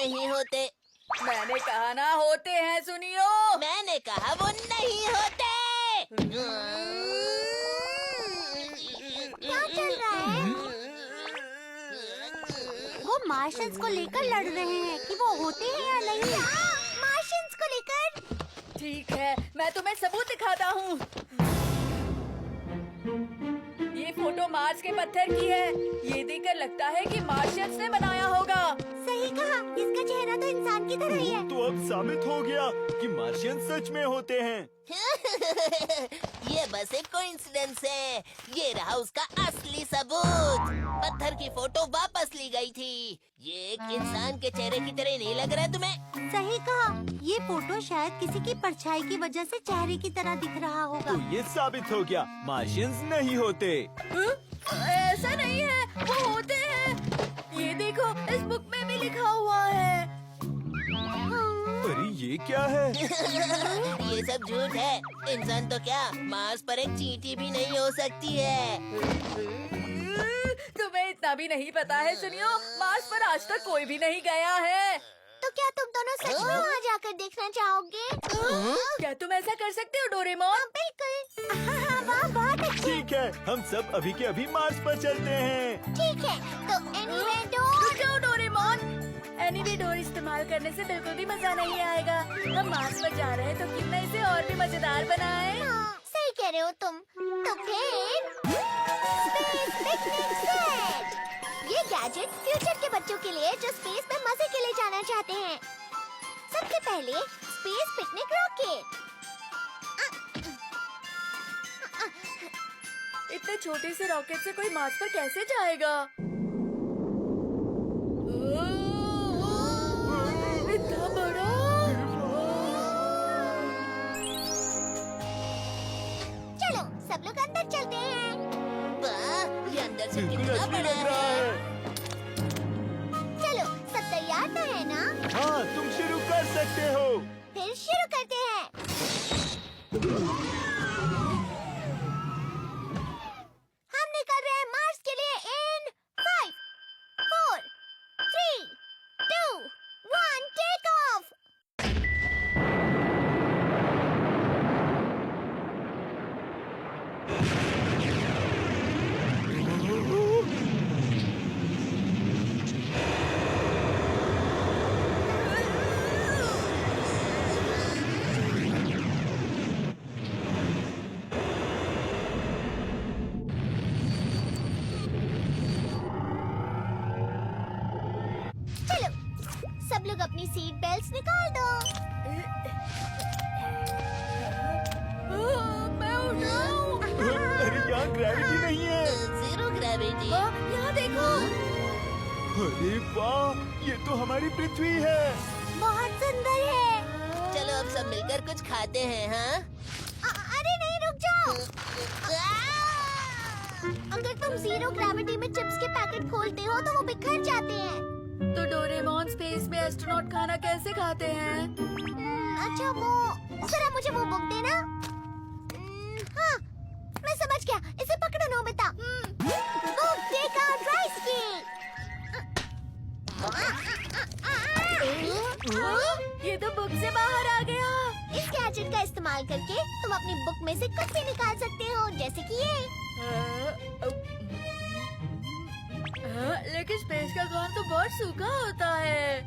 नहीं होते। मैंने कहा ना होते हैं, सुनियो। मैंने कहा वो नहीं होते। क्या चल रहा है? वो मार्शियंस को लेकर लड़ रहे हैं कि वो होते हैं या नहीं। मार्शियंस को लेकर। ठीक है, मैं तुम्हें सबूत दिखाता हूँ। ये फोटो मार्स के पत्थर की है। ये देखकर लगता है कि मार्शियंस ने बनाया होगा। सही कहा, इसका चेहरा तो इंसान की तरह ही है। तो अब साबित हो गया कि मार्शियन सच में होते हैं। ये बस एक कोइंसिडेंस है। ये रहा उसका असली सबूत। पत्थर की फोटो वापस ली गई थी। ये एक इंसान के चेहरे की तरह नहीं लग रहा है तुम्हें? सही कहा, ये फोटो शायद किसी की परछाई की वजह से चेहरे की तरह दिख रहा होगा। तो ये साबित हो गया मार्शियंस नहीं होते। ऐसा नहीं है, वो होते हैं। ये देखो, इस बुक में भी लिखा हुआ है। अरे ये क्या है? ये सब झूठ है। इंसान तो क्या, मार्स पर एक चींटी भी नहीं हो सकती है। तुम्हें इतना भी नहीं पता है, सुनियो। मार्स पर आज तक कोई भी नहीं गया है। तो क्या तुम दोनों सच में वहाँ जाकर देखना चाहोगे? क्या तुम ऐसा कर सकते हो, डोरेमोन? बिल्कुल। हाँ, वाह, बहुत अच्छे। ठीक है, हम सब अभी के अभी मार्स पर चलते हैं। ठीक है, तो एनीवे डोर। रुक जाओ डोरेमोन। एनीवे डोर इस्तेमाल करने से बिल्कुल भी मजा नहीं आएगा। हम मार्स पर जा रहे हैं, तो क्यों ना इसे और भी मजेदार बनाएं? हाँ, सही कह रहे हो तुम। तो फिर स्पेस पिकनिक सेट। ये गैजेट फ्यूचर के बच्चों के लिए जो स्पेस में मजे के लिए जाना चाहते हैं। सबसे पहले स्पेस पिकनिक रॉकेट। इतने छोटे से रॉकेट से कोई मार्स पर कैसे जाएगा? इतना बड़ा। चलो सब लोग अंदर चलते हैं। वाह, ये अंदर से बिल्कुल कितना असली बड़ा लग रहा है। है। चलो सब तैयार तो है ना? हाँ, तुम शुरू कर सकते हो। फिर शुरू करते हैं। हम निकल रहे हैं मार्स के लिए इन 5, 4, 3, 2, 1, टेक ऑफ। चलो सब लोग अपनी सीट बेल्ट्स निकाल दो। मैं उड़ रहा हूँ। अरे यहाँ ग्रेविटी नहीं है। Zero gravity. यहाँ देखो। अरे वाह, ये तो हमारी पृथ्वी है। बहुत सुंदर है। चलो अब सब मिलकर कुछ खाते हैं। हाँ, अरे नहीं, रुक जाओ। अगर तुम जीरो ग्रेविटी में चिप्स के पैकेट खोलते हो तो वो बिखर जाते हैं। तो डोरेमोन स्पेस में एस्ट्रोनॉट खाना कैसे खाते हैं? अच्छा वो, जरा मुझे वो बुक देना। हाँ, मैं समझ गया। इसे पकड़ो Nobita. Book take out rice cake. ये तो बुक से बाहर आ गया। इस गैजेट का इस्तेमाल करके तुम अपनी बुक में से कुछ भी निकाल सकते हो, जैसे कि ये। लेकिन स्पेस का खाना तो बहुत सूखा होता है।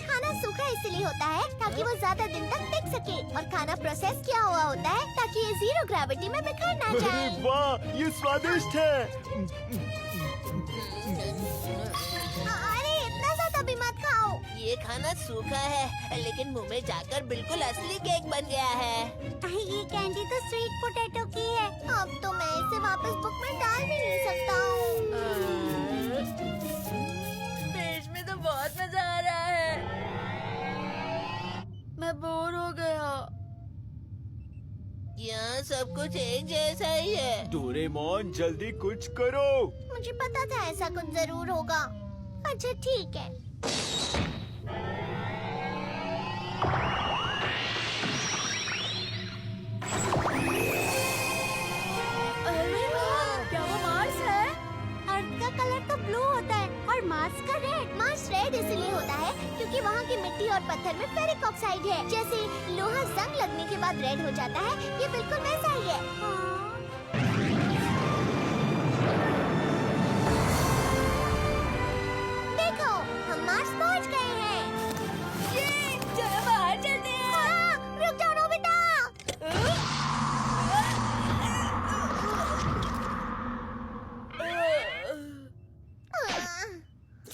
खाना सूखा इसलिए होता है ताकि वो ज्यादा दिन तक टिक सके, और खाना प्रोसेस किया हुआ होता है ताकि ये जीरो ग्रेविटी में बिखर ना अरे जाए। वाह, ये स्वादिष्ट है। अरे इतना ज्यादा भी मत खाओ। ये खाना सूखा है, लेकिन मुंह में जाकर बिल्कुल असली केक बन गया है। ये कैंडी तो स्वीट पोटैटो की है। अब तो मैं इसे वापस बुक में डाल भी नहीं सकता हूँ। स्पेस में तो बहुत मजा आ रहा है। मैं बोर हो गया। यहाँ सब कुछ एक जैसा ही है। डोरेमोन जल्दी कुछ करो। मुझे पता था ऐसा कुछ जरूर होगा। अच्छा ठीक है। अरे वाह, क्या वो मार्स है? अर्थ का कलर तो ब्लू होता है और मार्स का रेड। मार्स रेड इसलिए होता है क्योंकि वहाँ और पत्थर में फेरिक ऑक्साइड है। जैसे लोहा जंग लगने के बाद रेड हो जाता है, ये बिल्कुल वैसा ही है। देखो, हम मार्स पहुंच गए हैं। ये चलो बाहर चलते हैं। हाँ, रुक जाओ नोबिता।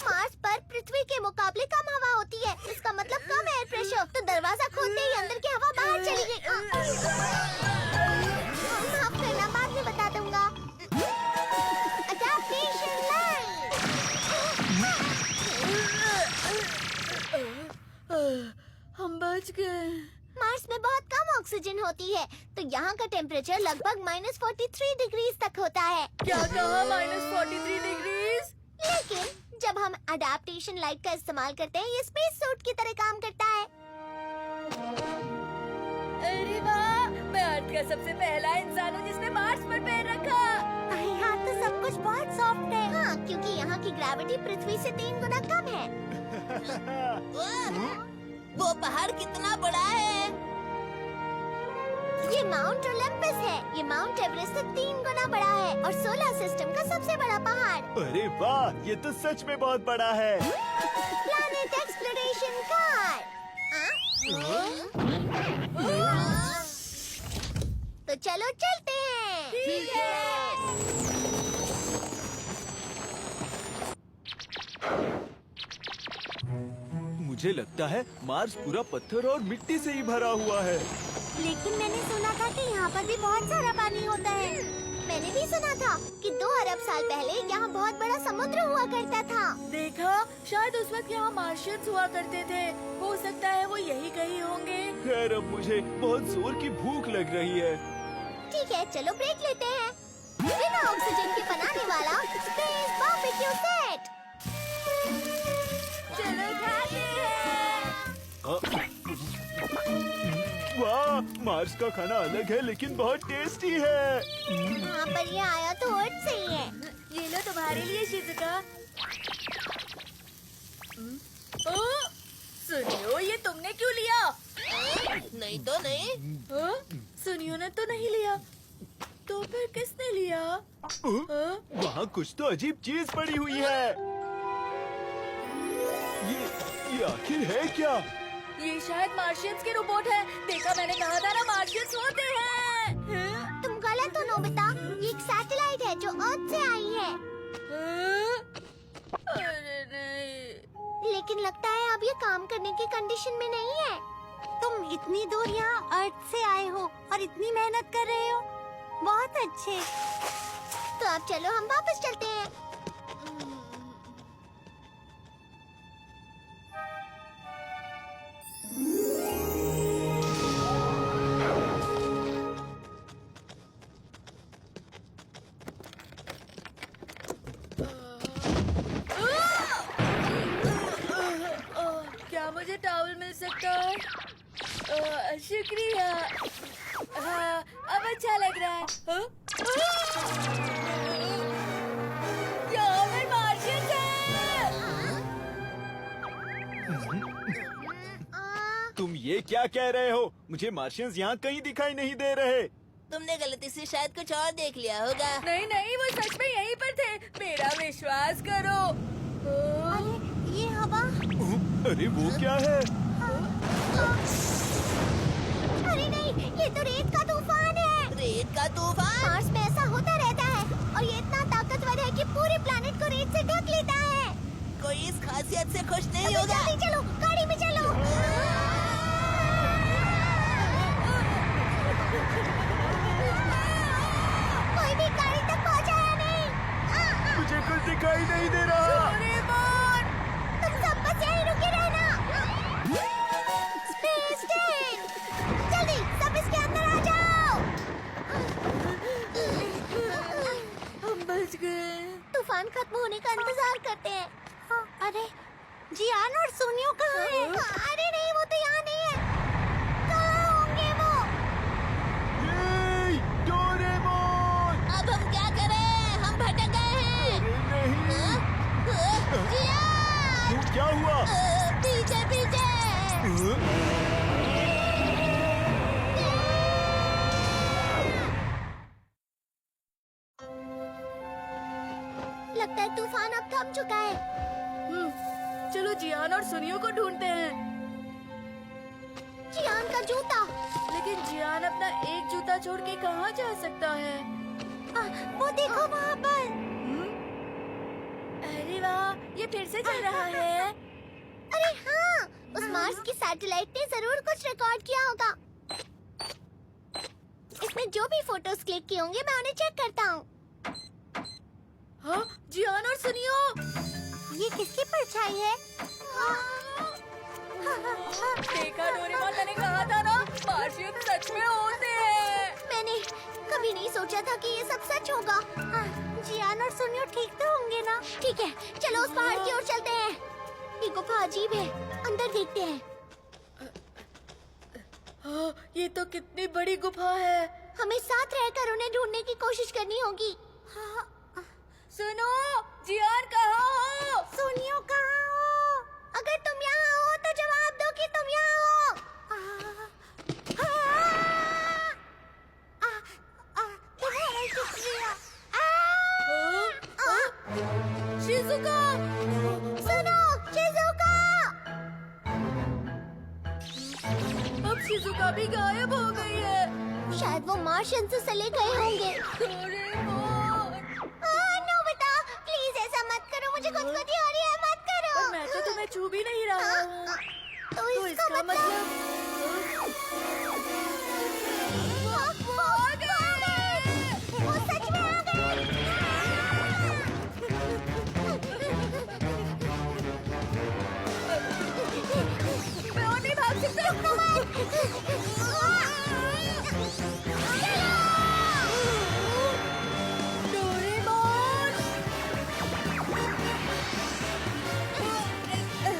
मार्स पर पृथ्वी के मुकाबले कम हवा होती है, इसका मतलब कम एयर प्रेशर। तो दरवाजा खोलते ही अंदर की हवा बाहर चली गई। माफ करना, बाद में बता दूंगा। Adaptation line. हम बच गए। मार्स में बहुत कम ऑक्सीजन होती है, तो यहाँ का टेम्परेचर लगभग -43 डिग्री तक होता है। क्या कहा -43 डिग्रीज? लेकिन जब हम अडैप्टेशन लाइट का इस्तेमाल करते हैं, ये स्पेस सूट की तरह काम करता है। अरे वाह, मैं अर्थ का सबसे पहला इंसान हूँ जिसने मार्स पर पैर रखा। यहाँ तो सब कुछ बहुत सॉफ्ट है। हाँ, क्योंकि यहाँ की ग्रेविटी पृथ्वी से 3 गुना कम है। वो पहाड़ कितना बड़ा है? ये माउंट ओलंपस है। ये माउंट एवरेस्ट से 3 गुना बड़ा है और सोलर सिस्टम का सबसे बड़ा पहाड़। अरे वाह, ये तो सच में बहुत बड़ा है। Planet exploration car. तो चलो चलते हैं। ठीक है। मुझे लगता है मार्स पूरा पत्थर और मिट्टी से ही भरा हुआ है। लेकिन मैंने सुना था कि यहाँ पर भी बहुत सारा पानी होता है। मैंने भी सुना था कि 2 अरब साल पहले यहाँ बहुत बड़ा समुद्र हुआ करता था। देखा, शायद उस वक्त यहाँ मार्शियंस हुआ करते थे। हो सकता है वो यही कहीं होंगे। खैर, अब मुझे बहुत जोर की भूख लग रही है। ठीक है, चलो ब्रेक लेते हैं। बिना ऑक्सीजन के बनाने वाला स्पेस बारबेक्यू सेट। चलो खाते हैं। वाह, मार्स का खाना अलग है लेकिन बहुत टेस्टी है। हाँ, पर ये आया तो अर्थ से ही है। ये लो तुम्हारे लिए शिजुका। सुनियो, ये तुमने क्यों लिया? नहीं तो नहीं। सुनियो ने तो नहीं लिया, तो फिर किसने लिया? वहाँ कुछ तो अजीब चीज पड़ी हुई है। ये आखिर है क्या? ये शायद मार्शियंस के रोबोट है। देखा, मैंने कहा था ना, मार्शियंस होते हैं। तुम गलत हो नोबिता, ये एक सैटेलाइट है जो अर्थ से आई है। अरे नहीं। लेकिन लगता है अब ये काम करने की कंडीशन में नहीं है। तुम इतनी दूर यहाँ अर्थ से आए हो और इतनी मेहनत कर रहे हो। बहुत अच्छे। तो अब चलो हम वापस चलते हैं। क्या मुझे टॉवल मिल सकता है? शुक्रिया। हाँ, अब अच्छा लग रहा है। यहाँ पर मार्शियंस हैं। तुम ये क्या कह रहे हो? मुझे मार्शियंस यहाँ कहीं दिखाई नहीं दे रहे। तुमने गलती से शायद कुछ और देख लिया होगा। नहीं नहीं, वो सच में यहीं पर थे। मेरा विश्वास करो। अरे ये हवा। अरे वो क्या है? अरे नहीं, ये तो रेत का तूफान है। रेत का तूफान? मार्स में ऐसा होता रहता है और ये इतना ताकतवर है कि पूरे प्लेनेट को रेत से ढक लेता है। कोई इस खासियत से खुश नहीं अबे होगा। जल्दी चलो, गाड़ी में चलो। कोई भी गाड़ी तक पहुंचाया नहीं। मुझे कुछ दिखाई नहीं दे रहा। तुम सब बस यहीं रुके रहना। स्पेस टेंट, जल्दी सब इसके अंदर आ जाओ। हम बच गए। तूफान खत्म होने का इंतजार करते हैं। अरे जियान और सोनियो कहाँ हैं? अरे नहीं, वो तो यहाँ नहीं है। कहाँ होंगे वो? ये डोरेमोन! अब हम क्या करें? हम भटक गए हैं। अरे नहीं! जियान! क्या हुआ? पीछे पीछे। लगता है तूफान अब थम चुका है। चलो जियान और सुनियो को ढूंढते हैं। जियान का जूता। लेकिन जियान अपना एक जूता छोड़ के कहाँ जा सकता है? वो देखो वहाँ पर। अरे वाह, ये फिर से चल रहा है। अरे हाँ, उस मार्स की सैटेलाइट ने जरूर कुछ रिकॉर्ड किया होगा। इसने जो भी फोटोज क्लिक किए होंगे मैं उन्हें चेक करता हूँ। हाँ, जियान और सुनियो। ये किसकी परछाई है? देखा डोरेमोन, मैंने कहा था ना, मार्शियन सच में होते हैं। मैंने कभी नहीं सोचा था कि ये सब सच होगा। जियान और सुनियो ठीक तो होंगे ना? ठीक है, चलो उस पहाड़ की ओर चलते हैं। ये गुफा अजीब है, अंदर देखते हैं। हाँ, ये तो कितनी बड़ी गुफा है। हमें साथ रहकर उन्हें ढूंढने की कोशिश करनी होगी। सुनो, जियान कहाँ हो? सुनियो कहाँ हो? अगर तुम यहाँ हो तो जवाब दो कि तुम यहाँ हो। तुम्हारा शुक्रिया। शिजुका! सुनो, शिजुका! अब शिजुका भी गायब हो गई है। शायद वो मार्शियन से चले गए होंगे। डोरेमोन! नोबिता, प्लीज ऐसा मत करो, मुझे गुदगुदी हो रही है, मत करो। पर मैं तो तुम्हें छू भी नहीं रहा हूँ। तो तो इसका मतलब वो आ गए। वो सच में आ गए। मैं और नहीं भाग सकता। रुको मत। डोरेमोन!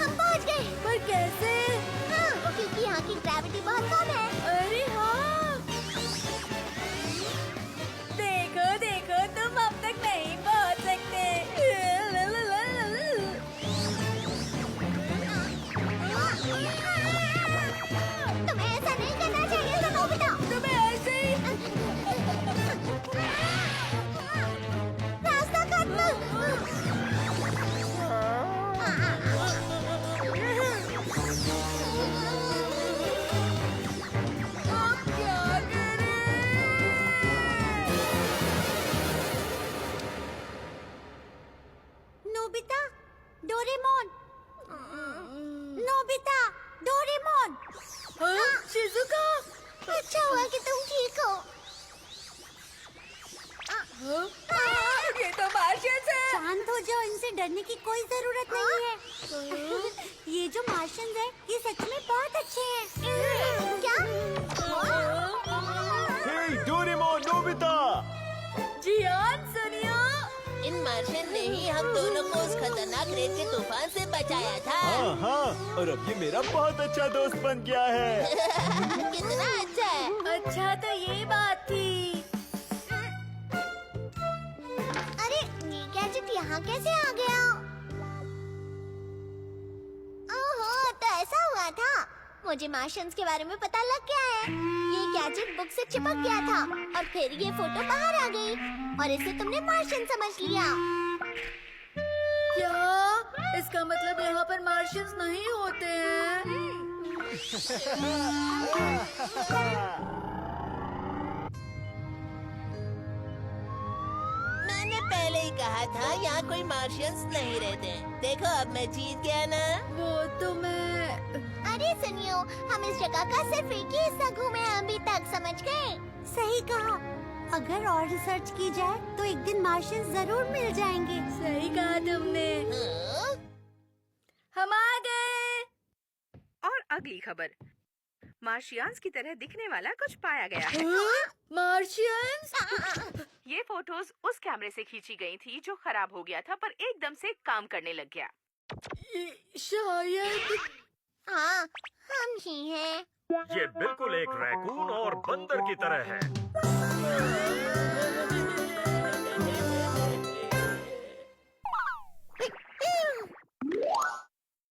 हम पहुंच गए। पर कैसे? हाँ, क्योंकि यहाँ की ग्रेविटी बहुत कम है। अरे हाँ, देखो देखो, तुम अब तक नहीं पहुंच सकते। तुम्हें ऐसा नहीं करना चाहिए था नोबिता। तुम्हें ऐसे ही रास्ता खत्म। अब क्या करें? Nobita, Doraemon, Nobita, Doraemon. हाँ, शिजुका! अच्छा हुआ कि तुम ठीक हो। हाँ, ये तो मार्शियंस है। शांत हो जाओ, इनसे डरने की कोई जरूरत नहीं है। ये जो मार्शियंस हैं, ये सच में बहुत अच्छे हैं। क्या? हे डोरेमोन, नोबिता! जियान, सुनियो! इन मार्शियन ने ही हम दोनों को उस खतरनाक रेत के तूफान से बचाया था। हाँ हाँ, और अब ये मेरा बहुत अच्छा दोस्त बन गया है। कितना अच्छा है। अच्छा, तो ये बात थी। अरे ये गैजेट यहाँ कैसे आ गया? ओहो, तो ऐसा हुआ था। मुझे मार्शियंस के बारे में पता लग गया है। ये गैजेट बुक से चिपक गया था और फिर ये फोटो बाहर आ गई और इसे तुमने मार्शियन समझ लिया। क्या? इसका मतलब यहाँ पर मार्शियंस नहीं होते हैं? मैंने पहले ही कहा था यहाँ कोई मार्शियंस नहीं रहते। देखो अब मैं जीत गया ना। वो तो मैं... अरे सुनियो, हम इस जगह का सिर्फ एक ही हिस्सा घूमे हैं अभी तक, समझ गए? सही कहा। अगर और रिसर्च की जाए तो एक दिन मार्शियंस जरूर मिल जाएंगे। सही कहा तुमने। हाँ? हम आ गए। और अगली खबर, मार्शियंस की तरह दिखने वाला कुछ पाया गया है। मार्शियंस? ये फोटोज उस कैमरे से खींची गई थी जो खराब हो गया था पर एकदम से काम करने लग गया। शायद... हाँ, हम ही हैं। ये बिल्कुल एक रैकून और बंदर की तरह है।